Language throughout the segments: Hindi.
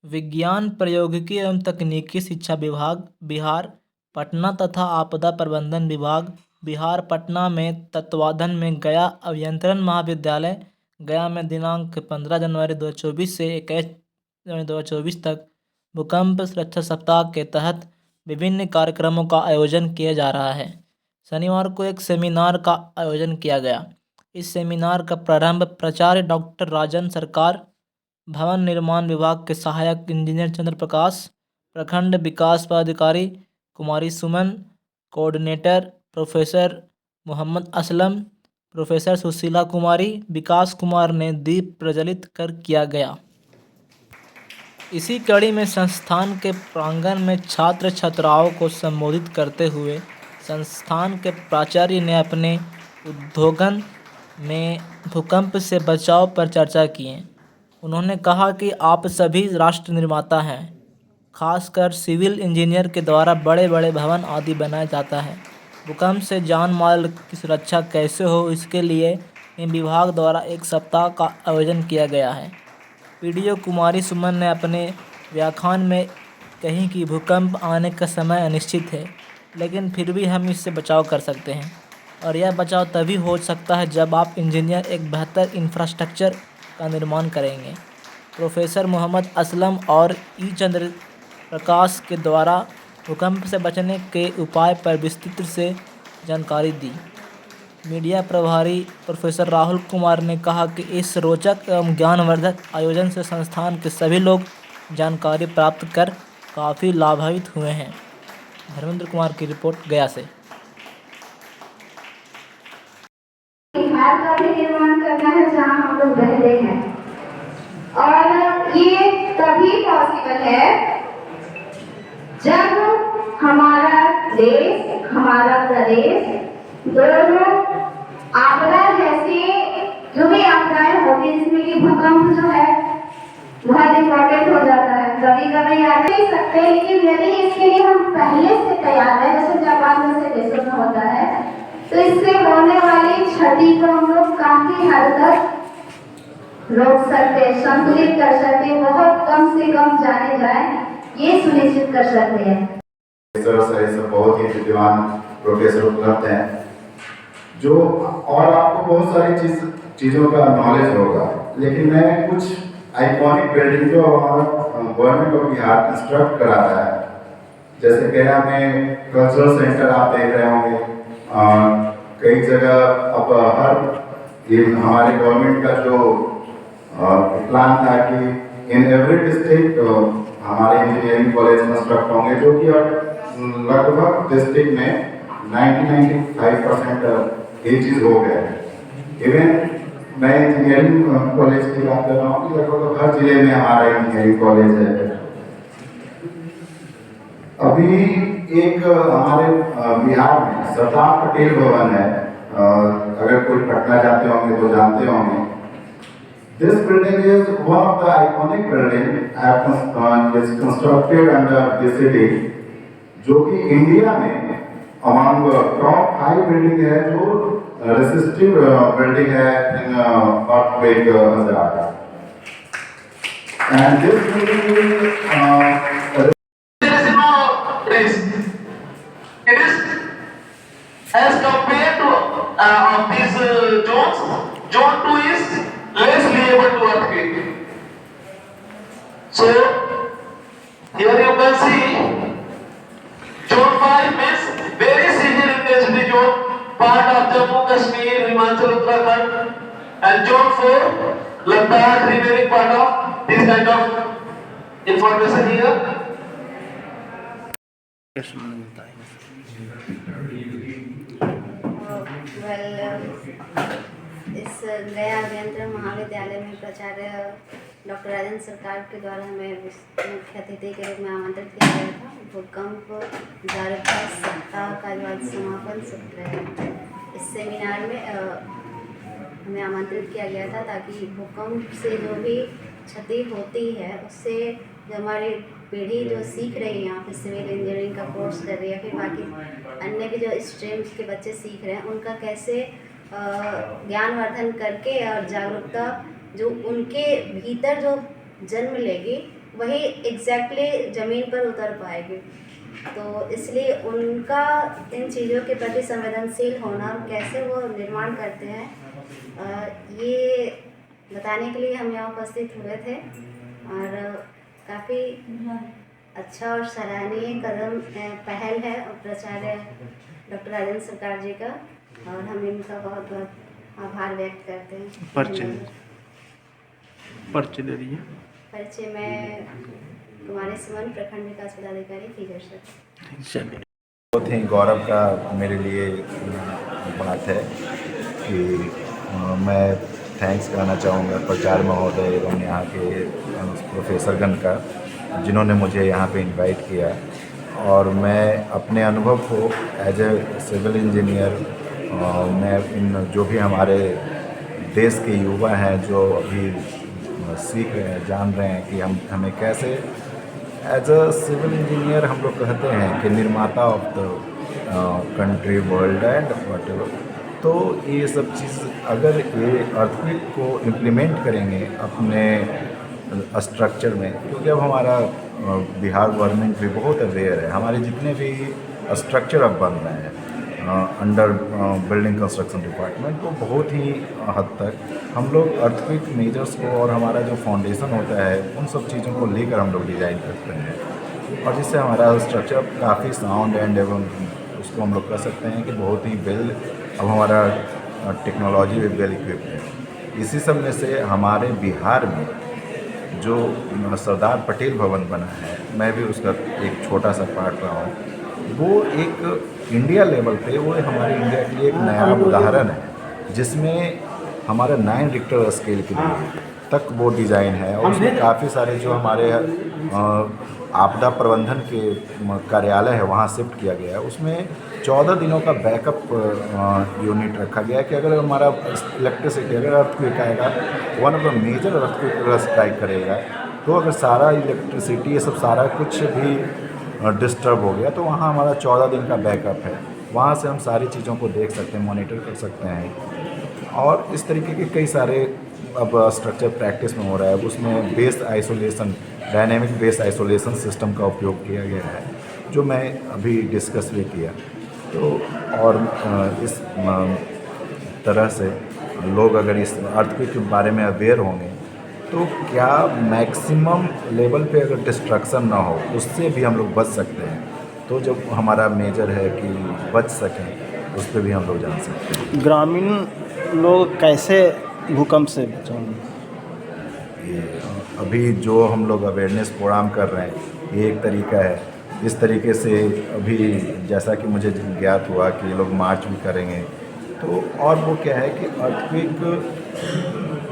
विज्ञान प्रौद्योगिकी एवं तकनीकी शिक्षा विभाग बिहार पटना तथा आपदा प्रबंधन विभाग बिहार पटना में तत्वावधान में गया अभियंत्रण महाविद्यालय गया में दिनांक 15 जनवरी 2024 से 21 जनवरी 2024 तक भूकंप सुरक्षा सप्ताह के तहत विभिन्न कार्यक्रमों का आयोजन किया जा रहा है। शनिवार को एक सेमिनार का आयोजन किया गया। इस सेमिनार का प्रारंभ प्राचार्य डॉक्टर राजन सरकार, भवन निर्माण विभाग के सहायक इंजीनियर चंद्र प्रकाश, प्रखंड विकास पदाधिकारी Kumari Suman, coordinator professor Mohammad Aslam, professor Sushila Kumari, Vikas Kumar ने दीप प्रज्वलित कर किया गया। इसी कड़ी में संस्थान के प्रांगण में छात्र छात्राओं को संबोधित करते हुए संस्थान के प्राचार्य ने अपने उद्बोधन में भूकंप से बचाव पर चर्चा की। उन्होंने कहा कि आप सभी राष्ट्र निर्माता हैं। खासकर सिविल इंजीनियर के द्वारा बड़े बड़े भवन आदि बनाया जाता है। भूकंप से जान माल की सुरक्षा कैसे हो, इसके लिए इन विभाग द्वारा एक सप्ताह का आयोजन किया गया है। पीडीओ कुमारी सुमन ने अपने व्याख्यान में कही कि भूकंप आने का समय अनिश्चित है, लेकिन फिर भी हम इससे बचाव कर सकते हैं और यह बचाव तभी हो सकता है जब आप इंजीनियर एक बेहतर इंफ्रास्ट्रक्चर का निर्माण करेंगे। प्रोफेसर मोहम्मद असलम और ई चंद्र प्रकाश के द्वारा भूकंप से बचने के उपाय पर विस्तृत से जानकारी दी। मीडिया प्रभारी प्रोफेसर राहुल कुमार ने कहा कि इस रोचक एवं ज्ञानवर्धक आयोजन से संस्थान के सभी लोग जानकारी प्राप्त कर काफ़ी लाभान्वित हुए हैं। धर्मेंद्र कुमार की रिपोर्ट गया से। बिहार का भी निर्माण करना है जहाँ हम लोग रहते हैं, और ये तभी पॉसिबल है जब हमारा देश, हमारा प्रदेश दोनों आपदा जैसे जो भी आपदाएं होती है, जिसमें कि भूकंप जो है बहुत इम्पोर्टेंट हो जाता है। कभी कभी आ नहीं सकते, लेकिन यदि इसके लिए हम पहले से तैयार है, जैसे जापान जैसे देशों में होता है, तो इससे होने वाली क्षति को हम लोग काफी हद तक रोक सकते, संतुलित कर सकते, बहुत कम से कम जाने जाए ये सुनिश्चित कर सकते हैं। बहुत ही विद्वान प्रोफेसर उपलब्ध हैं जो, और आपको बहुत सारी चीज़ों का नॉलेज होगा, लेकिन मैं कुछ आइकॉनिक बिल्डिंग जो हमारा गवर्नमेंट ऑफ बिहार कंस्ट्रक्ट कराता है, जैसे गया में कल्चरल सेंटर आप देख रहे होंगे, कई जगह अब हमारे गवर्नमेंट का जो प्लान था कि इन एवरी डिस्ट्रिक्ट हमारे इंजीनियरिंग कॉलेज कंस्ट्रक्ट होंगे, जो कि अब लगभग डिस्ट्रिक्ट में 90-95% ये चीज़ हो गया है। इवन मैं इंजीनियरिंग कॉलेज की बात कर रहा हूँ कि लगभग हर जिले में हमारा इंजीनियरिंग कॉलेज है। अभी एक हमारे बिहार में सरदार पटेल भवन है, अगर कोई पटना जाते होंगे तो जानते होंगे। This building is one of the iconic building is constructed under the city, जो कि इंडिया में among top 5 बिल्डिंग है जो रेसिस्टिव बिल्डिंग है इन earthquake hazard. And this building is there is no risk. It is as compared to of these zones. Zone 2 is less liable to earthquake. So here you can see zone 5 means very severe intensity zone, part of Jammu Kashmir, Himachal Uttarakhand, and zone 4 Ladakh, remaining part of this kind of information here. इस गया अभियंत्रण महाविद्यालय में प्राचार्य डॉक्टर राजन सरकार के द्वारा हमें मुख्य अतिथि के रूप में आमंत्रित किया गया था। भूकंप जागरूकता सप्ताह का जो आज समापन सत्र है, इस सेमिनार में हमें आमंत्रित किया गया था ताकि भूकंप से जो भी क्षति होती है उससे जो हमारी पीढ़ी जो सीख रही है यहाँ पे सिविल इंजीनियरिंग का कोर्स कर रही है, फिर बाकी अन्य भी जो स्ट्रीम्स के बच्चे सीख रहे हैं, उनका कैसे ज्ञानवर्धन करके और जागरूकता जो उनके भीतर जो जन्म लेगी वही एग्जैक्टली ज़मीन पर उतर पाएगी। तो इसलिए उनका इन चीज़ों के प्रति संवेदनशील होना और कैसे वो निर्माण करते हैं, ये बताने के लिए हम यहाँ उपस्थित हुए थे। और काफ़ी अच्छा और सराहनीय कदम पहल है और प्राचार्य डॉक्टर राजेंद्र सरकार जी का, और हम इनका बहुत बहुत आभार व्यक्त करते हैं। परिचय दे दीजिए। परिचय में कुमारी सुमन, प्रखंड विकास पदाधिकारी फीडर। चलिए। बहुत ही गौरव का मेरे लिए बात है कि मैं थैंक्स करना चाहूँगा प्राचार्य महोदय एवं यहाँ के प्रोफेसरगण का, जिन्होंने मुझे यहाँ पे इनवाइट किया। और मैं अपने अनुभव को एज ए सिविल इंजीनियर, मैं इन जो भी हमारे देश के युवा हैं जो अभी सीख रहे हैं, जान रहे हैं कि हमें कैसे एज अ सिविल इंजीनियर, हम लोग कहते हैं कि निर्माता of the country, world and whatever. तो ये सब चीज़ अगर ये अर्थक्वेक को इम्प्लीमेंट करेंगे अपने स्ट्रक्चर में, क्योंकि अब हमारा बिहार गवर्नमेंट भी बहुत अवेयर है, हमारे जितने भी स्ट्रक्चर अब बन रहे हैं अंडर बिल्डिंग कंस्ट्रक्शन डिपार्टमेंट, तो बहुत ही हद तक हम लोग अर्थक्वेक मेजर्स को और हमारा जो फाउंडेशन होता है उन सब चीज़ों को लेकर हम लोग डिज़ाइन करते हैं, और जिससे हमारा स्ट्रक्चर काफ़ी साउंड एंड एवं उसको हम लोग कह सकते हैं कि बहुत ही वेल, अब हमारा टेक्नोलॉजी भी वेल इक्विप्ड है। इसी सब में से हमारे बिहार में जो सरदार पटेल भवन बना है, मैं भी उसका एक छोटा सा पार्ट रहा हूँ, वो एक इंडिया लेवल पे वो हमारे इंडिया के लिए एक नया उदाहरण है, जिसमें हमारा 9 रिक्टर स्केल के लिए तक वो डिज़ाइन है। और उसमें काफ़ी सारे जो हमारे आपदा प्रबंधन के कार्यालय है वहाँ शिफ्ट किया गया है। उसमें 14 दिनों का बैकअप यूनिट रखा गया है कि अगर हमारा इलेक्ट्रिसिटी, अगर अर्थक्वेक आएगा, one of the major earthquake अगर स्ट्राइक करेगा, तो अगर सारा इलेक्ट्रिसिटी ये सब सारा कुछ भी डिस्टर्ब हो गया, तो वहाँ हमारा 14 दिन का बैकअप है। वहाँ से हम सारी चीज़ों को देख सकते हैं, मॉनिटर कर सकते हैं। और इस तरीके के कई सारे अब स्ट्रक्चर प्रैक्टिस में हो रहा है। उसमें base isolation, dynamic base isolation system का उपयोग किया गया है, जो मैं अभी डिस्कस भी किया। तो और इस तरह से लोग अगर इस अर्थक्वेक के बारे में अवेयर होंगे, तो क्या मैक्सिमम लेवल पे अगर डिस्ट्रक्शन ना हो, उससे भी हम लोग बच सकते हैं। तो जब हमारा मेजर है कि बच सकें, उस पर भी हम लोग जान सकते हैं। ग्रामीण लोग कैसे भूकंप से बचेंगे? अभी जो हम लोग अवेयरनेस प्रोग्राम कर रहे हैं, ये एक तरीका है। इस तरीके से अभी जैसा कि मुझे ज्ञात हुआ कि ये लोग मार्च भी करेंगे, तो और वो क्या है कि अर्थक्वेक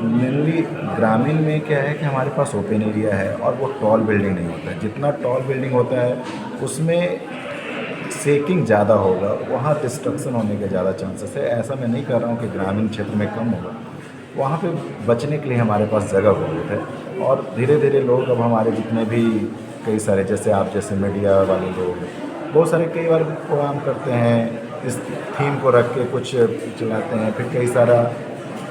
मेनली ग्रामीण में क्या है कि हमारे पास ओपन एरिया है और वो टॉल बिल्डिंग नहीं होता है। जितना टॉल बिल्डिंग होता है उसमें शेकिंग ज़्यादा होगा, वहाँ डिस्ट्रक्शन होने के ज़्यादा चांसेस है। ऐसा मैं नहीं कर रहा हूँ कि ग्रामीण क्षेत्र में कम होगा, वहाँ पे बचने के लिए हमारे पास जगह बहुत है। और धीरे धीरे लोग अब हमारे जितने भी कई सारे, जैसे आप जैसे मीडिया वाले लोग बहुत सारे कई बार प्रोग्राम करते हैं, इस थीम को रख के कुछ चलाते हैं। फिर कई सारा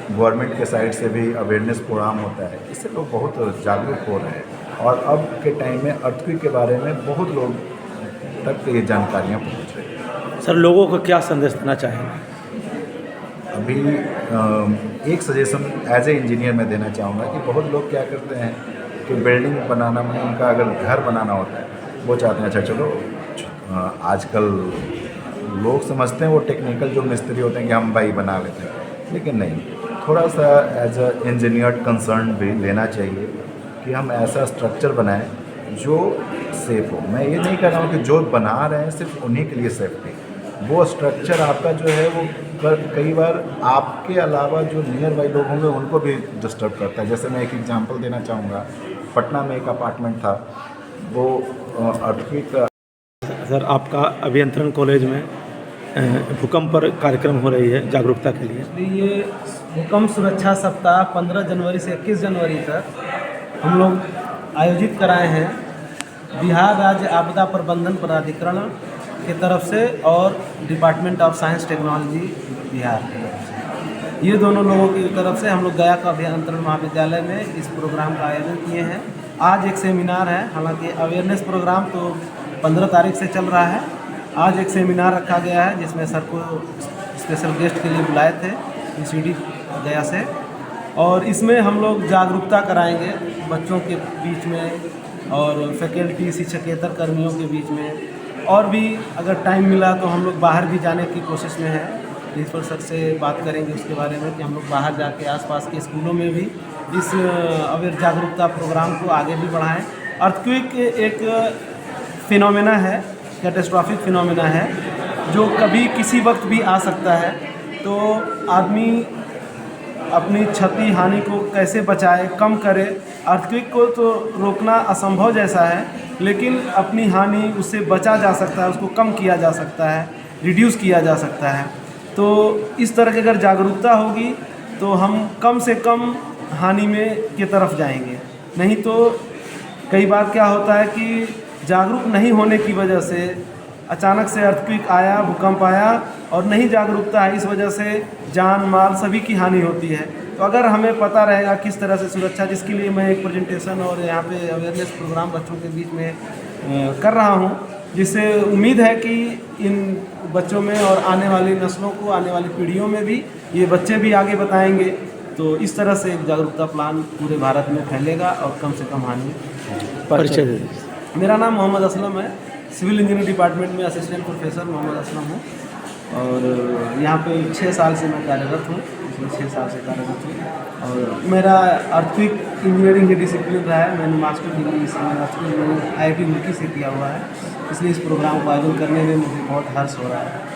गवर्नमेंट के साइड से भी अवेयरनेस प्रोग्राम होता है, इससे लोग बहुत जागरूक हो रहे हैं। और अब के टाइम में अर्थक्वेक के बारे में बहुत लोग तक ये जानकारियाँ पहुँच रही हैं। सर, लोगों को क्या संदेश देना चाहेंगे? अभी एक सजेशन एज ए इंजीनियर मैं देना चाहूँगा कि बहुत लोग क्या करते हैं कि बिल्डिंग बनाना में उनका अगर घर बनाना होता है, वो चाहते हैं अच्छा चलो, आजकल लोग समझते हैं वो टेक्निकल जो मिस्त्री होते हैं कि हम भाई बना लेते हैं, लेकिन नहीं, थोड़ा सा एज अ इंजीनियर कंसर्न भी लेना चाहिए कि हम ऐसा स्ट्रक्चर बनाएं जो सेफ़ हो। मैं ये नहीं कह रहा हूँ कि जो बना रहे हैं सिर्फ उन्हीं के लिए सेफ्टी, वो स्ट्रक्चर आपका जो है वो कई बार आपके अलावा जो नियर बाई लोग होंगे उनको भी डिस्टर्ब करता है। जैसे मैं एक एग्जांपल देना चाहूँगा, पटना में एक अपार्टमेंट था, वो अर्थक्वेक का। सर, आपका अभियंत्रण कॉलेज में भूकंप पर कार्यक्रम हो रही है जागरूकता के लिए। ये भूकंप सुरक्षा सप्ताह 15 जनवरी से 21 जनवरी तक हम लोग आयोजित कराए हैं बिहार राज्य आपदा प्रबंधन प्राधिकरण की तरफ से और department of science technology Bihar की तरफ से। ये दोनों लोगों की तरफ से हम लोग गया का अभियंत्रण महाविद्यालय में इस प्रोग्राम का आयोजन किए हैं। आज एक सेमिनार है, हालांकि अवेयरनेस प्रोग्राम तो 15 तारीख से चल रहा है। आज एक सेमिनार रखा गया है जिसमें सर को स्पेशल गेस्ट के लिए बुलाए थे यूसीडी गया से, और इसमें हम लोग जागरूकता कराएंगे बच्चों के बीच में और फैकल्टी शिक्षकेतर कर्मियों के बीच में। और भी अगर टाइम मिला तो हम लोग बाहर भी जाने की कोशिश में है। प्रिंसिपल सर से बात करेंगे उसके बारे में कि हम लोग बाहर जाके आसपास के स्कूलों में भी इस अवेयर जागरूकता प्रोग्राम को आगे भी बढ़ाएं। अर्थक्वेक एक फिनोमेना है, कैटेस्ट्रॉफिक फिनोमेना है, जो कभी किसी वक्त भी आ सकता है। तो आदमी अपनी क्षति हानि को कैसे बचाए, कम करे। अर्थक्वेक को तो रोकना असंभव जैसा है, लेकिन अपनी हानि उससे बचा जा सकता है, उसको कम किया जा सकता है, रिड्यूस किया जा सकता है। तो इस तरह की अगर जागरूकता होगी तो हम कम से कम हानि में की तरफ जाएंगे। नहीं तो कई बार क्या होता है कि जागरूक नहीं होने की वजह से अचानक से अर्थक्वेक आया, भूकंप आया और नहीं जागरूकता है, इस वजह से जान माल सभी की हानि होती है। तो अगर हमें पता रहेगा किस तरह से सुरक्षा, जिसके लिए मैं एक प्रेजेंटेशन और यहाँ पे अवेयरनेस प्रोग्राम बच्चों के बीच में कर रहा हूँ, जिससे उम्मीद है कि इन बच्चों में और आने वाली नस्लों को, आने वाली पीढ़ियों में भी ये बच्चे भी आगे बताएंगे। तो इस तरह से एक जागरूकता प्लान पूरे भारत में फैलेगा और कम से कम हानि। परिचय दे दीजिए। मेरा नाम मोहम्मद असलम है, सिविल इंजीनियरिंग डिपार्टमेंट में असिस्टेंट प्रोफेसर मोहम्मद असलम हूँ और यहाँ पे 6 साल से मैं कार्यरत हूँ, इसमें 6 साल से कार्यरत हूँ। और मेरा अर्थक्वेक इंजीनियरिंग की डिसिप्लिन रहा है। मैंने मास्टर डिग्री इसमें IIT रुड़की से किया हुआ है, इसलिए इस प्रोग्राम को आयोजन करने में मुझे बहुत हर्ष हो रहा है।